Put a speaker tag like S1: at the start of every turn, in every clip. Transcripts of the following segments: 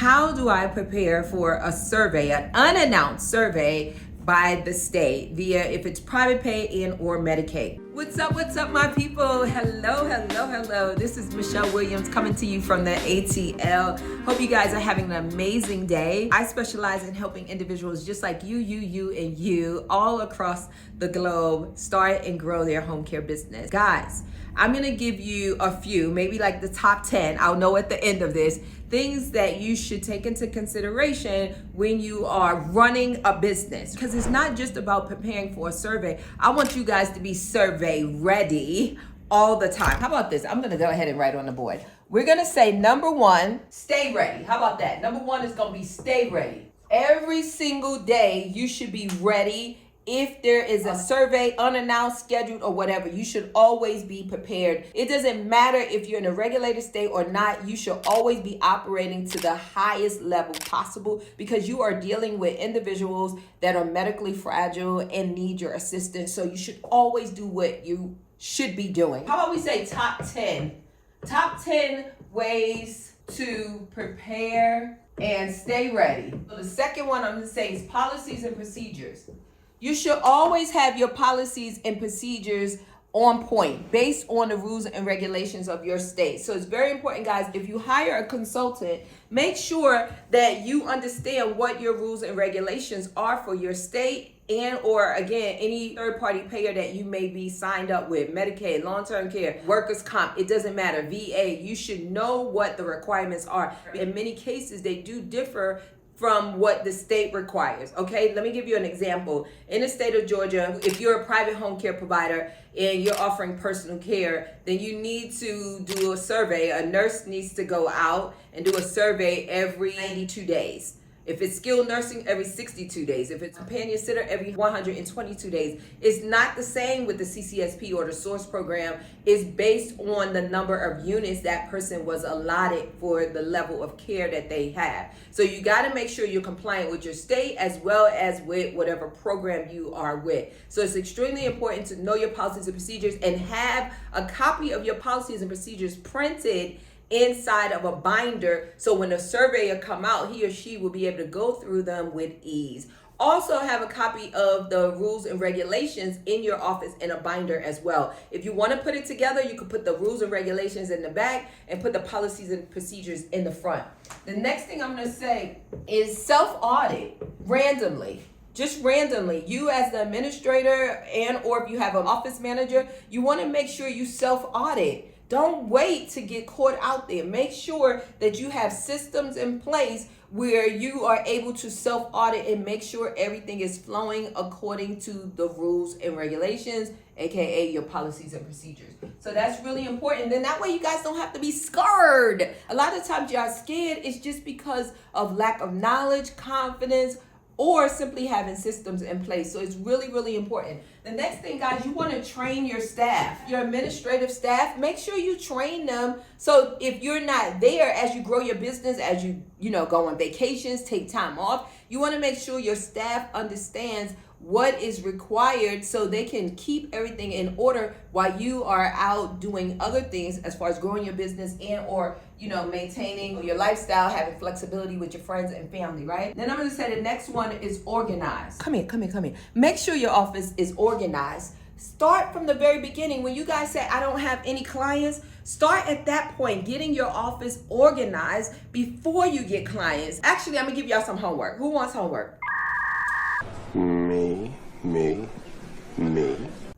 S1: How do I prepare for a survey, an unannounced survey by the state via if it's private pay and or Medicaid? What's up, my people? Hello. This is Michele Williams coming to you from the ATL. Hope you guys are having an amazing day. I specialize in helping individuals just like you all across the globe start and grow their home care business. Guys, I'm gonna give you a few, maybe like the top 10, I'll know at the end of this, things that you should take into consideration when you are running a business. Because it's not just about preparing for a survey. I want you guys to be survey ready all the time. How about this? I'm gonna go ahead and write on the board. We're gonna say number one, stay ready. How about that? Number one is gonna be stay ready. Every single day you should be ready. If there is a survey, unannounced, scheduled, or whatever, you should always be prepared. It doesn't matter if you're in a regulated state or not, you should always be operating to the highest level possible because you are dealing with individuals that are medically fragile and need your assistance. So you should always do what you should be doing. How about we say top 10? Top 10 ways to prepare and stay ready. So the second one I'm gonna say is policies and procedures. You should always have your policies and procedures on point based on the rules and regulations of your state. So it's very important, guys, if you hire a consultant, make sure that you understand what your rules and regulations are for your state and or again, any third-party payer that you may be signed up with, Medicaid, long-term care, workers' comp, it doesn't matter, VA, you should know what the requirements are. In many cases, they do differ from what the state requires. Okay, let me give you an example. In the state of Georgia, if you're a private home care provider and you're offering personal care, then you need to do a survey. A nurse needs to go out and do a survey every 92 days. If it's skilled nursing, every 62 days. If it's companion sitter, every 122 days. It's not the same with the CCSP or the SOURCE program. It's based on the number of units that person was allotted for the level of care that they have. So you got to make sure you're compliant with your state as well as with whatever program you are with. So it's extremely important to know your policies and procedures and have a copy of your policies and procedures printed inside of a binder, so when a surveyor come out, he or she will be able to go through them with ease. Also have a copy of the rules and regulations in your office in a binder as well. If you want to put it together, you can put the rules and regulations in the back and put the policies and procedures in the front. The next thing I'm going to say is self-audit randomly. Just randomly, you as the administrator and or if you have an office manager, you want to make sure you self-audit. Don't wait to get caught out there. Make sure that you have systems in place where you are able to self-audit and make sure everything is flowing according to the rules and regulations, aka your policies and procedures. So that's really important. Then that way you guys don't have to be scared. A lot of times y'all scared, it's just because of lack of knowledge, confidence, or simply having systems in place. So it's really, really important. The next thing, guys, you want to train your staff, your administrative staff. Make sure you train them. So if you're not there as you grow your business, as you go on vacations, take time off, you want to make sure your staff understands what is required so they can keep everything in order while you are out doing other things as far as growing your business and or maintaining your lifestyle, having flexibility with your friends and family, right? Then I'm going to say the next one is organized. Come here. Make sure your office is organized. Start from the very beginning. When you guys say, I don't have any clients, start at that point, getting your office organized before you get clients. Actually, I'm going to give y'all some homework. Who wants homework?
S2: Me.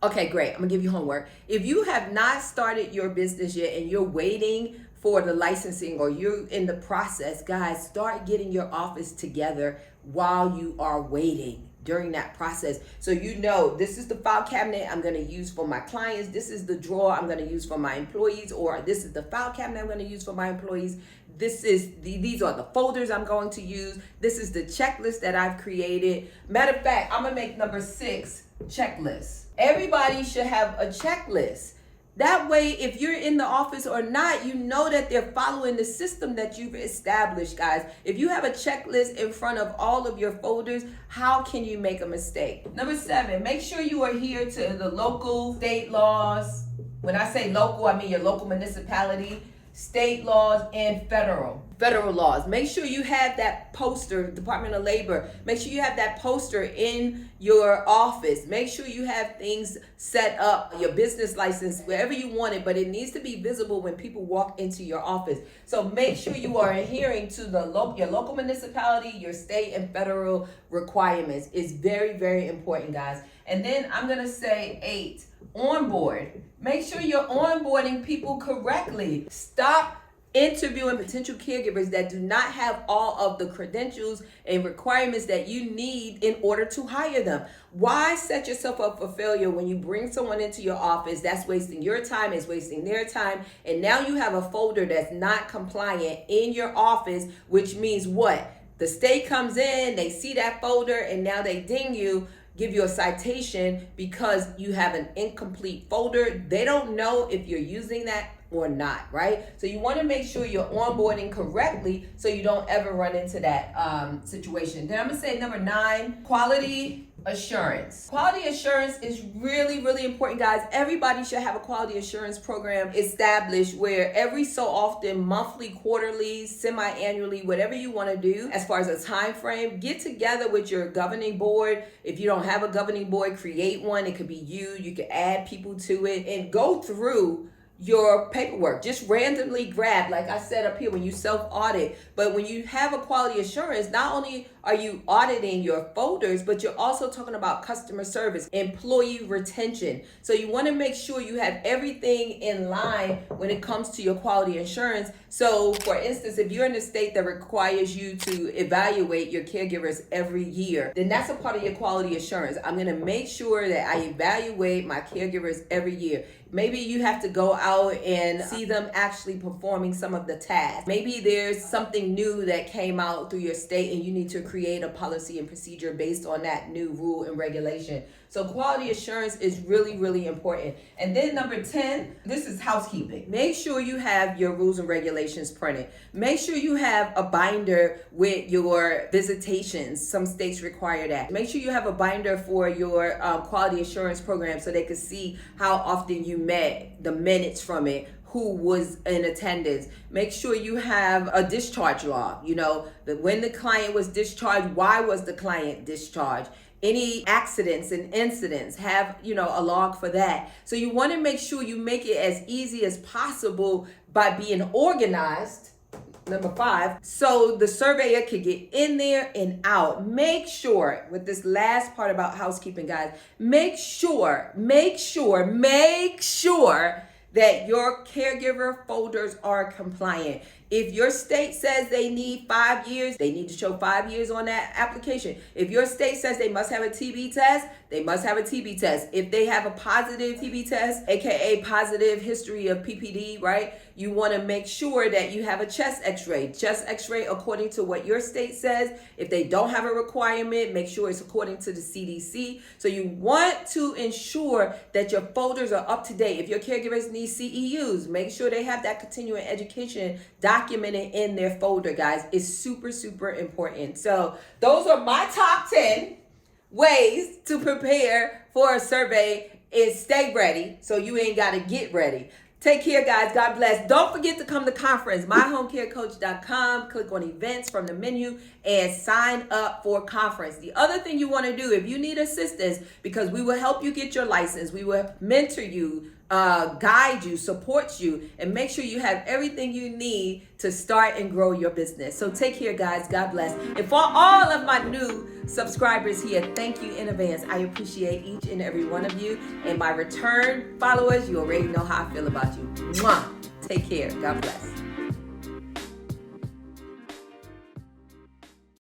S1: Okay, great. I'm gonna give you homework. If you have not started your business yet and you're waiting for the licensing or you're in the process, guys, start getting your office together while you are waiting during that process. So this is the file cabinet I'm gonna use for my clients. This is the drawer I'm gonna use for my employees, or this is the file cabinet I'm gonna use for my employees. These are the folders I'm going to use. This is the checklist that I've created. Matter of fact, I'm gonna make number 6 checklist. Everybody should have a checklist. That way, if you're in the office or not, you know that they're following the system that you've established, guys. If you have a checklist in front of all of your folders, how can you make a mistake? Number 7, make sure you adhere to the local state laws. When I say local, I mean your local municipality. state laws, and federal laws. Make sure you have that poster, Department of Labor. Make sure you have that poster in your office. Make sure you have things set up, your business license, wherever you want it, but it needs to be visible when people walk into your office. So make sure you are adhering to your local municipality, your state and federal requirements. It's very, very important, guys. And then I'm gonna say 8, onboard. Make sure you're onboarding people correctly. Stop interviewing potential caregivers that do not have all of the credentials and requirements that you need in order to hire them. Why set yourself up for failure when you bring someone into your office? That's wasting your time, it's wasting their time, and now you have a folder that's not compliant in your office, which means what? The state comes in, they see that folder, and now they ding you, give you a citation because you have an incomplete folder. They don't know if you're using that or not, right? So you want to make sure you're onboarding correctly so you don't ever run into that situation. Then I'm gonna say number 9, quality assurance. Quality assurance is really, really important, guys. Everybody should have a quality assurance program established where every so often, monthly, quarterly, semi-annually, whatever you want to do as far as a time frame, get together with your governing board. If you don't have a governing board, create one. It could be you can add people to it and go through your paperwork. Just randomly grab, like I said up here, when you self-audit. But when you have a quality assurance, not only are you auditing your folders, but you're also talking about customer service, employee retention. So you want to make sure you have everything in line when it comes to your quality assurance. So for instance, if you're in a state that requires you to evaluate your caregivers every year, then that's a part of your quality assurance. I'm going to make sure that I evaluate my caregivers every year. Maybe you have to go out and see them actually performing some of the tasks. Maybe there's something new that came out through your state and you need to create a policy and procedure based on that new rule and regulation. So quality assurance is really, really important. And then number 10, this is housekeeping. Make sure you have your rules and regulations printed. Make sure you have a binder with your visitations. Some states require that. Make sure you have a binder for your quality assurance program so they can see how often you met, the minutes from it, who was in attendance. Make sure you have a discharge log, when the client was discharged, why was the client discharged? Any accidents and incidents, have, a log for that. So you want to make sure you make it as easy as possible by being organized. Number 5, so the surveyor could get in there and out. Make sure, with this last part about housekeeping, guys, make sure that your caregiver folders are compliant. If your state says they need 5 years, they need to show 5 years on that application. If your state says they must have a TB test, they must have a TB test. If they have a positive TB test, aka positive history of PPD, right? You want to make sure that you have a chest x-ray. Chest x-ray according to what your state says. If they don't have a requirement, make sure it's according to the CDC. So you want to ensure that your folders are up to date. If your caregivers need CEUs, make sure they have that continuing education documented in their folder, guys. It's super, super important. So those are my top 10 ways to prepare for a survey and stay ready so you ain't got to get ready. Take care, guys. God bless. Don't forget to come to conference, myhomecarecoach.com. Click on events from the menu and sign up for conference. The other thing you want to do, if you need assistance, because we will help you get your license, we will mentor you, guide you, support you, and make sure you have everything you need to start and grow your business. So take care, guys. God bless. And for all of my new subscribers here, thank you in advance. I appreciate each and every one of you. And my return followers, you already know how I feel about you. Mwah. Take care. God bless.